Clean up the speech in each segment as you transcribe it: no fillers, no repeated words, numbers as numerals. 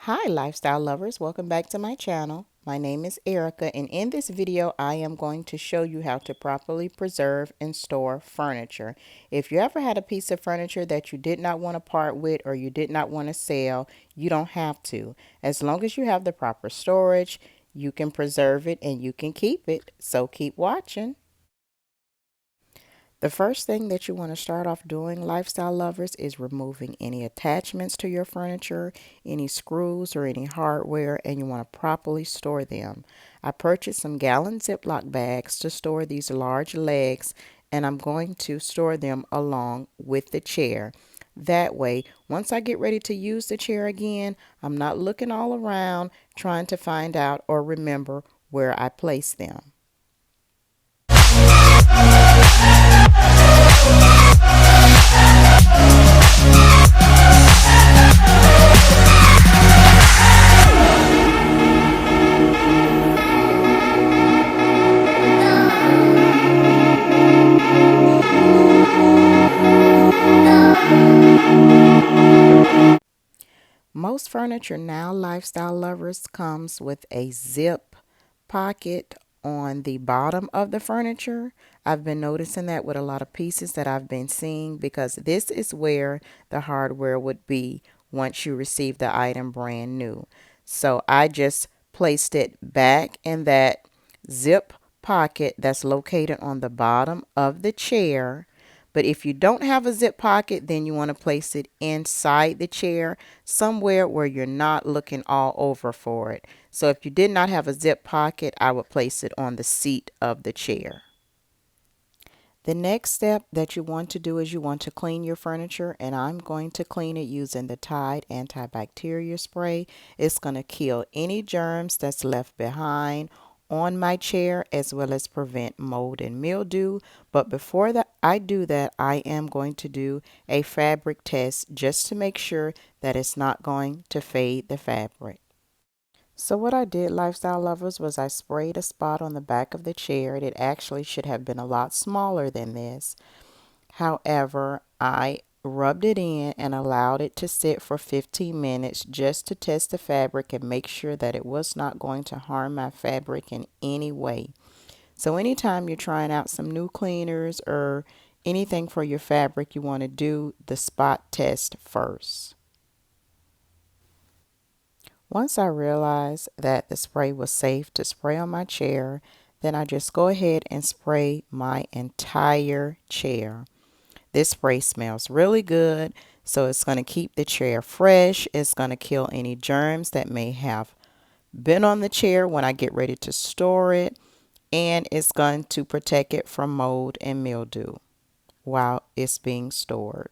Hi lifestyle lovers, welcome back to my channel. My name is Erica, and in this video I am going to show you how to properly preserve and store furniture. If you ever had a piece of furniture that you did not want to part with or you did not want to sell, you don't have to. As long as you have the proper storage, you can preserve it and you can keep it. So keep watching. The first thing that you want to start off doing, lifestyle lovers, is removing any attachments to your furniture, any screws or any hardware, and you want to properly store them. I purchased some gallon Ziploc bags to store these large legs, and I'm going to store them along with the chair. That way, once I get ready to use the chair again, I'm not looking all around trying to find out or remember where I placed them. Most furniture now, lifestyle lovers, comes with a zip pocket on the bottom of the furniture. I've been noticing that with a lot of pieces that I've been seeing, because this is where the hardware would be once you receive the item brand new. So I just placed it back in that zip pocket that's located on the bottom of the chair. But if you don't have a zip pocket, then you want to place it inside the chair, somewhere where you're not looking all over for it. So if you did not have a zip pocket, I would place it on the seat of the chair. The next step that you want to do is you want to clean your furniture, and I'm going to clean it using the Tide antibacterial spray. It's going to kill any germs that's left behind on my chair, as well as prevent mold and mildew. But before that I do that, I am going to do a fabric test just to make sure that it's not going to fade the fabric. So what I did, lifestyle lovers, was I sprayed a spot on the back of the chair. It actually should have been a lot smaller than this. However, I rubbed it in and allowed it to sit for 15 minutes just to test the fabric and make sure that it was not going to harm my fabric in any way. So anytime you're trying out some new cleaners or anything for your fabric, you want to do the spot test first. Once I realized that the spray was safe to spray on my chair, then I just go ahead and spray my entire chair. This spray smells really good, so it's going to keep the chair fresh. It's going to kill any germs that may have been on the chair when I get ready to store it, and it's going to protect it from mold and mildew while it's being stored.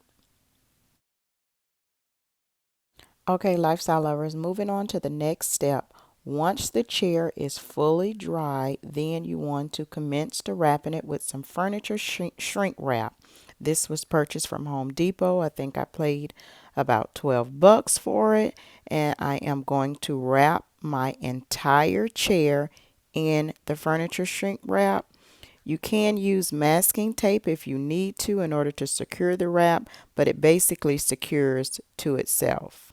Okay, lifestyle lovers, moving on to the next step. Once the chair is fully dry, then you want to commence to wrapping it with some furniture shrink wrap. This was purchased from Home Depot. I think I paid about 12 bucks for it, and I am going to wrap my entire chair in the furniture shrink wrap. You can use masking tape if you need to in order to secure the wrap, but it basically secures to itself.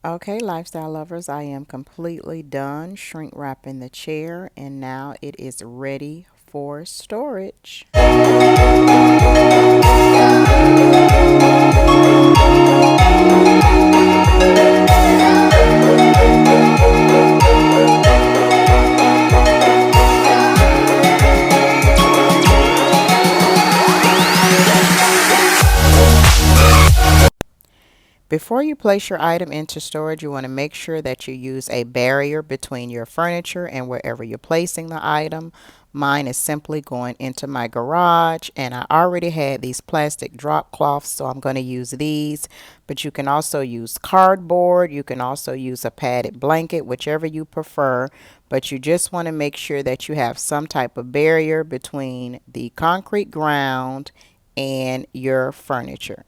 Okay, lifestyle lovers, I am completely done shrink wrapping the chair, and now it is ready for storage. Before you place your item into storage, you want to make sure that you use a barrier between your furniture and wherever you're placing the item. Mine is simply going into my garage, and I already had these plastic drop cloths, so I'm going to use these. But you can also use cardboard. You can also use a padded blanket, whichever you prefer. But you just want to make sure that you have some type of barrier between the concrete ground and your furniture.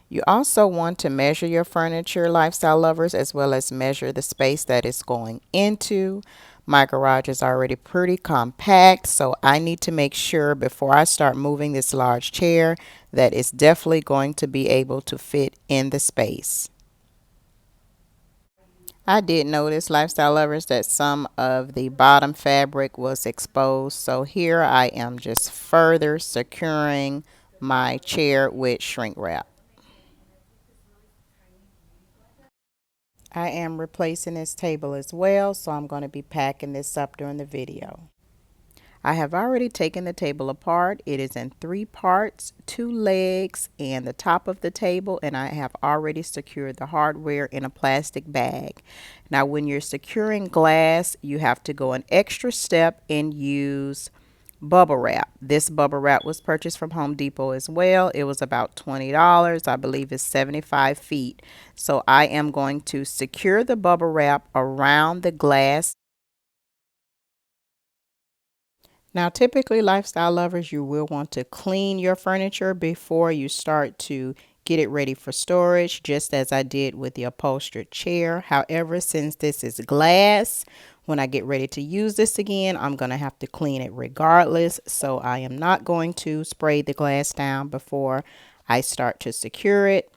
You also want to measure your furniture, lifestyle lovers, as well as measure the space that it's going into. My garage is already pretty compact, so I need to make sure before I start moving this large chair that it's definitely going to be able to fit in the space. I did notice, lifestyle lovers, that some of the bottom fabric was exposed, so here I am just further securing my chair with shrink wrap. I am replacing this table as well, so I'm going to be packing this up during the video. I have already taken the table apart. It is in 3 parts, 2 legs and the top of the table, and I have already secured the hardware in a plastic bag. Now when you're securing glass, you have to go an extra step and use bubble wrap. This bubble wrap was purchased from Home Depot as well. It was about $20. I believe it's 75 feet. So I am going to secure the bubble wrap around the glass. Now, typically, lifestyle lovers, you will want to clean your furniture before you start to get it ready for storage, just as I did with the upholstered chair. However, since this is glass, when I get ready to use this again, I'm going to have to clean it regardless. So I am not going to spray the glass down before I start to secure it.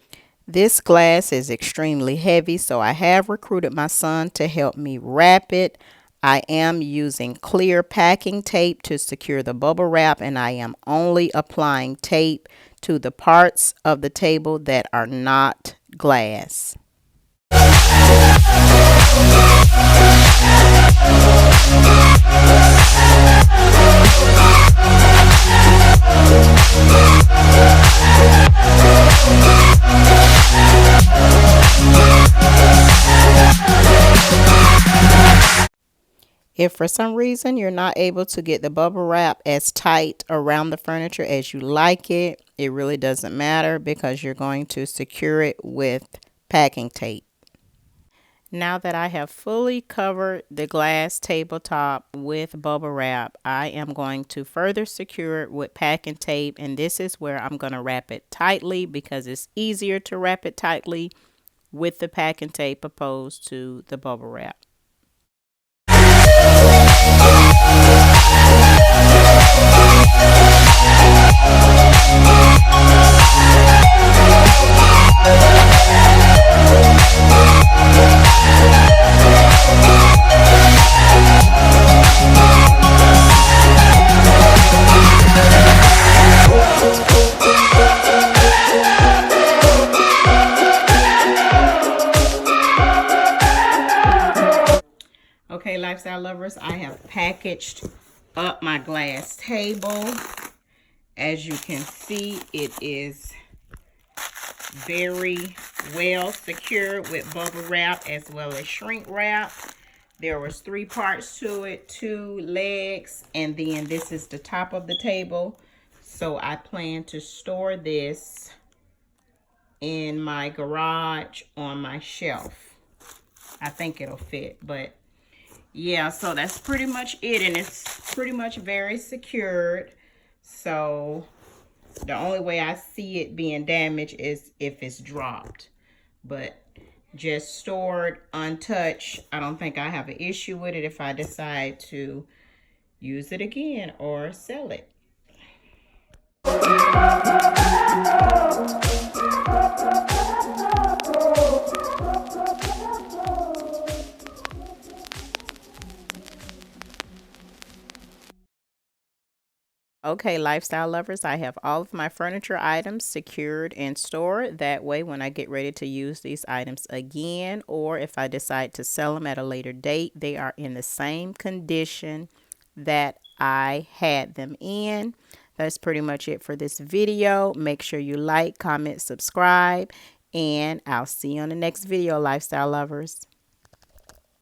This glass is extremely heavy, so I have recruited my son to help me wrap it. I am using clear packing tape to secure the bubble wrap, and I am only applying tape to the parts of the table that are not glass. If for some reason you're not able to get the bubble wrap as tight around the furniture as you like it, it really doesn't matter because you're going to secure it with packing tape. Now that I have fully covered the glass tabletop with bubble wrap, I am going to further secure it with packing tape, and this is where I'm going to wrap it tightly because it's easier to wrap it tightly with the packing tape opposed to the bubble wrap. Okay, lifestyle lovers, I have packaged up my glass table. As you can see, it is very well secured with bubble wrap as well as shrink wrap. There was 3 parts to it, 2 legs, and then this is the top of the table. So I plan to store this in my garage on my shelf. I think it'll fit, but yeah, so that's pretty much it, and it's pretty much very secured. So the only way I see it being damaged is if it's dropped, but just stored untouched, I don't think I have an issue with it if I decide to use it again or sell it. Okay, lifestyle lovers, I have all of my furniture items secured and stored. That way, when I get ready to use these items again, or if I decide to sell them at a later date, they are in the same condition that I had them in. That's pretty much it for this video. Make sure you like, comment, subscribe, And I'll see you on the next video, lifestyle lovers.